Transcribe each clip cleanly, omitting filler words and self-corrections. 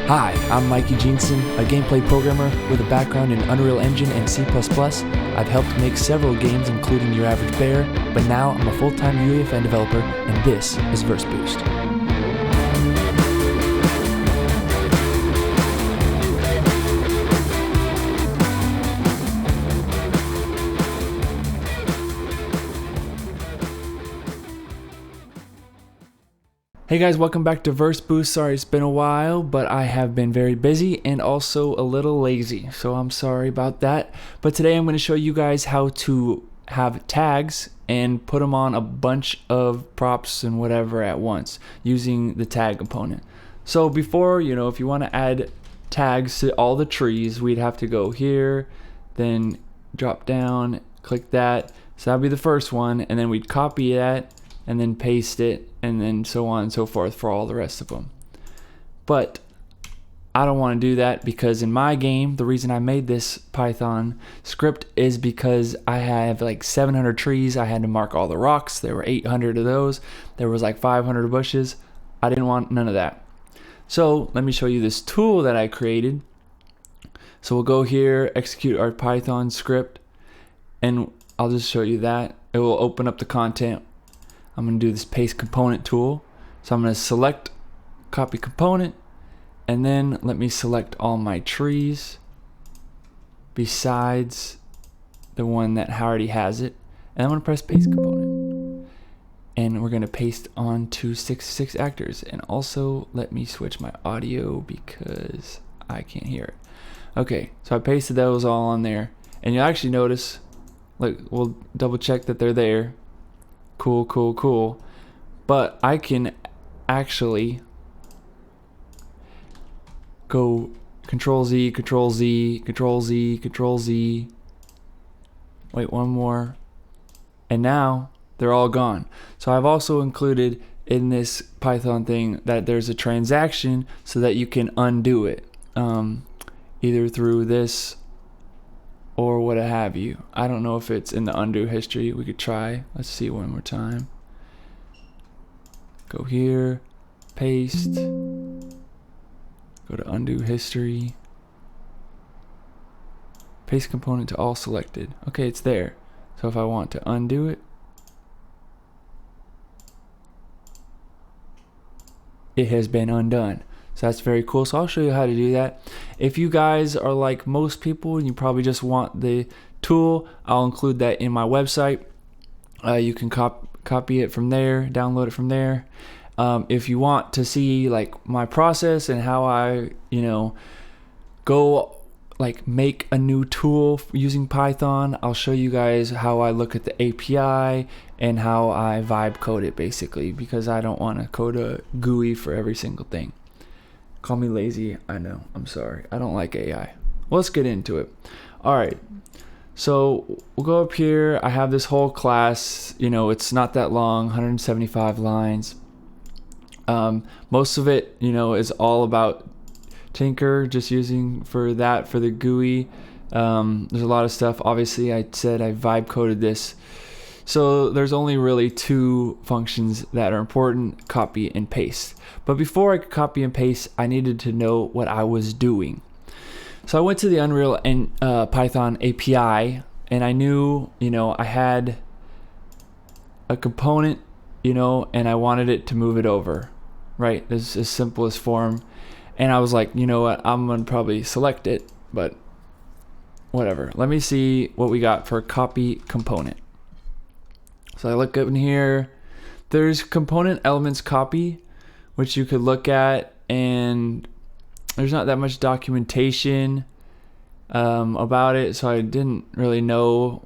Hi, I'm Mikey Jeanson, a gameplay programmer with a background in Unreal Engine and C++. I've helped make several games including Your Average Bear, but now I'm a full-time UEFN developer, and this is Verse Boost. Hey guys, welcome back to Verse Boost. Sorry it's been a while, but I have been very busy and also a little lazy, so I'm sorry about that. But today I'm going to show you guys how to have tags and put them on a bunch of props and whatever at once using the tag component. So before, if you want to add tags to all the trees, we'd have to go here, then drop down, click that. So that'd be the first one, and then we'd copy that and then paste it, and then so on and so forth for all the rest of them. But I don't want to do that because in my game, the reason I made this Python script is because I have like 700 trees. I had to mark all the rocks. There were 800 of those. There was like 500 bushes. I didn't want none of that. So let me show you this tool that I created. So we'll go here, execute our Python script, and I'll just show you that. It will open up the content. I'm going to do this paste component tool. So I'm going to select copy component, and then let me select all my trees besides the one that already has it. And I'm going to press paste component. And we're going to paste on 266 actors. And also let me switch my audio because I can't hear it. Okay, so I pasted those all on there. And you'll actually notice, we'll double check that they're there. Cool. But I can actually go Control Z, Control Z, Control Z, Control Z. Wait, one more. And now they're all gone. So I've also included in this Python thing that there's a transaction so that you can undo it. Either through this or what have you. I don't know if it's in the undo history. We could try. Let's see one more time. Go here, paste, go to undo history, paste component to all selected. Okay, it's there. So if I want to undo it, it has been undone. So that's very cool. So I'll show you how to do that. If you guys are like most people and you probably just want the tool, I'll include that in my website. You can copy it from there, download it from there. If you want to see like my process and how I, go make a new tool using Python, I'll show you guys how I look at the API and how I vibe code it basically, because I don't want to code a GUI for every single thing. Call me lazy, I know, I'm sorry. I don't like AI. Well, let's get into it. All right, so we'll go up here. I have this whole class, it's not that long, 175 lines. Most of it, is all about Tinker, just using for the GUI. There's a lot of stuff. Obviously, I said I vibe coded this. So there's only really two functions that are important, copy and paste. But before I could copy and paste, I needed to know what I was doing. So I went to the Unreal and Python API, and I knew, I had a component, and I wanted it to move it over, right? This is as simple as form. And I was like, you know what, I'm gonna probably select it, but whatever. Let me see what we got for copy component. So I look up in here, there's component elements copy, which you could look at, and there's not that much documentation about it, so I didn't really know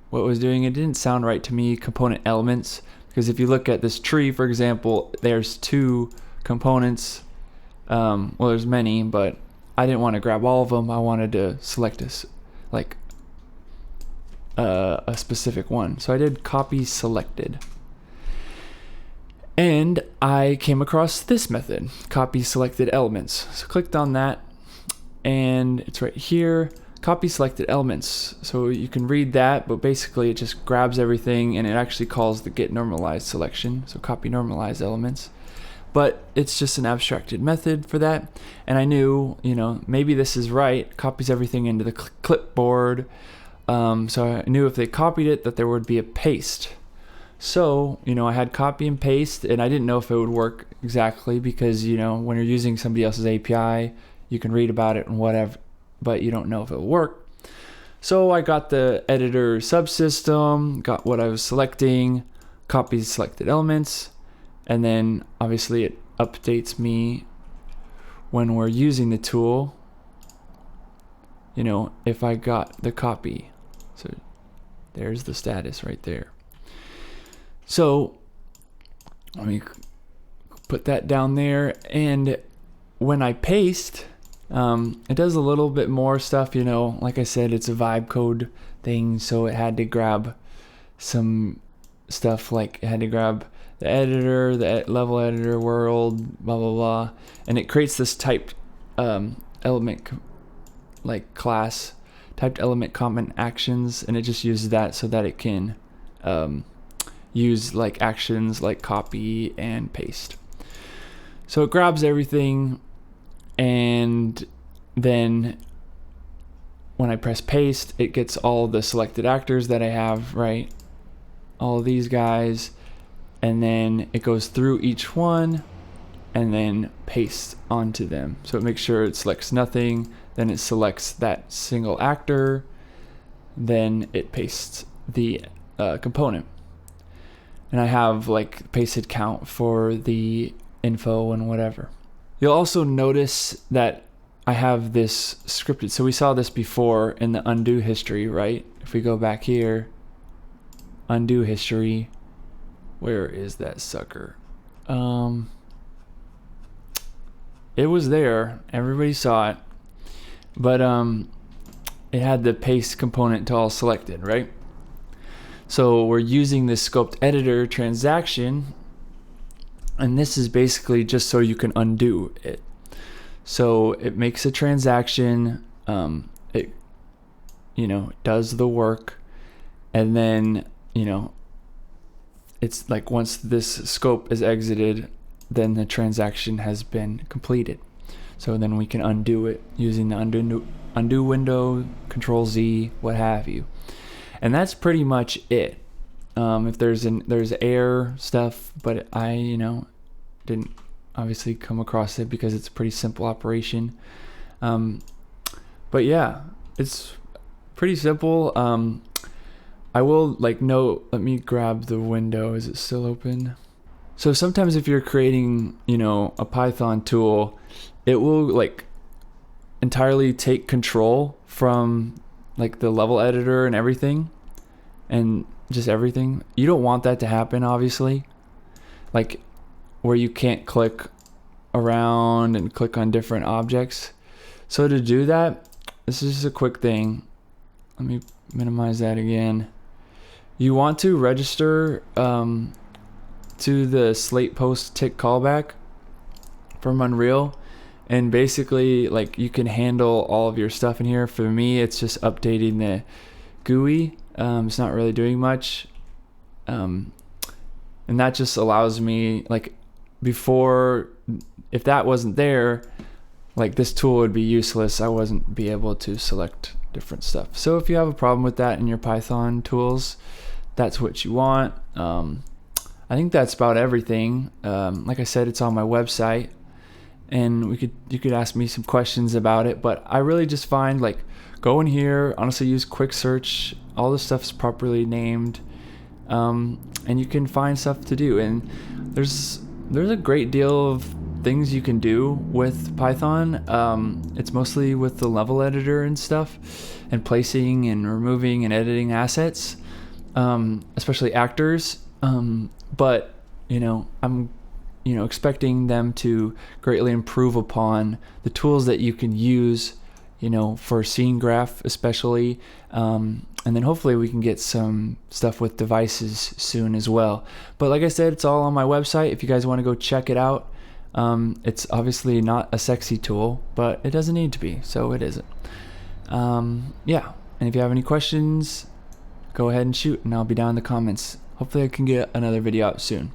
what it was doing. It didn't sound right to me, component elements, because if you look at this tree, for example, there's two components. Well, there's many, but I didn't want to grab all of them. I wanted to select this, a specific one. So I did copy selected. And I came across this method, copy selected elements. So clicked on that, and it's right here, copy selected elements. So you can read that, but basically it just grabs everything and it actually calls the get normalized selection. So copy normalized elements. but it's just an abstracted method for that. And I knew, maybe this is right, copies everything into the clipboard. So I knew if they copied it that there would be a paste. So, I had copy and paste, and I didn't know if it would work exactly because, when you're using somebody else's API, you can read about it and whatever, but you don't know if it will work. So I got the editor subsystem, got what I was selecting, copies selected elements, and then obviously it updates me when we're using the tool, if I got the copy. So there's the status right there. So let me put that down there, and when I paste, it does a little bit more stuff. Like I said, it's a vibe code thing, so it had to grab some stuff, like it had to grab the editor, the level editor world, blah blah blah, and it creates this typed element, like class typed element comment actions, and it just uses that so that it can use like actions like copy and paste. So it grabs everything, and then when I press paste, it gets all the selected actors that I have, right? All of these guys, and then it goes through each one and then pastes onto them. So it makes sure it selects nothing, then it selects that single actor, then it pastes the component. And I have like pasted count for the info and whatever. You'll also notice that I have this scripted. So we saw this before in the undo history, right? If we go back here, undo history, where is that sucker? It was there, everybody saw it, but it had the paste component to all selected, right? So we're using this scoped editor transaction, and this is basically just so you can undo it. So it makes a transaction, it does the work, and then it's like once this scope is exited, then the transaction has been completed. So then we can undo it using the undo window, Control Z, what have you. And that's pretty much it. If there's error stuff, but I didn't obviously come across it because it's a pretty simple operation. But yeah, it's pretty simple. I will note, let me grab the window. Is it still open? So sometimes if you're creating, a Python tool, it will entirely take control from the level editor and everything, and just everything. You don't want that to happen, obviously, where you can't click around and click on different objects. So to do that, this is just a quick thing. Let me minimize that again. You want to register to the slate post tick callback from Unreal, and basically you can handle all of your stuff in here. For me, it's just updating the GUI. It's not really doing much, and that just allows me before, if that wasn't there, this tool would be useless. I wouldn't be able to select different stuff. So if you have a problem with that in your Python tools, that's what you want. I think that's about everything. Like I said, it's on my website, and you could ask me some questions about it, but I really just find go in here, honestly use quick search, all this stuff's properly named, and you can find stuff to do. And there's a great deal of things you can do with Python. It's mostly with the level editor and stuff, and placing and removing and editing assets, especially actors. But I'm expecting them to greatly improve upon the tools that you can use, for scene graph especially, and then hopefully we can get some stuff with devices soon as well. But like I said, it's all on my website if you guys want to go check it out. It's obviously not a sexy tool, but it doesn't need to be, so it isn't. Yeah, and if you have any questions, go ahead and shoot, and I'll be down in the comments. Hopefully I can get another video out soon.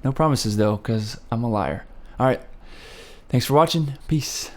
No promises though, because I'm a liar. All right. Thanks for watching. Peace.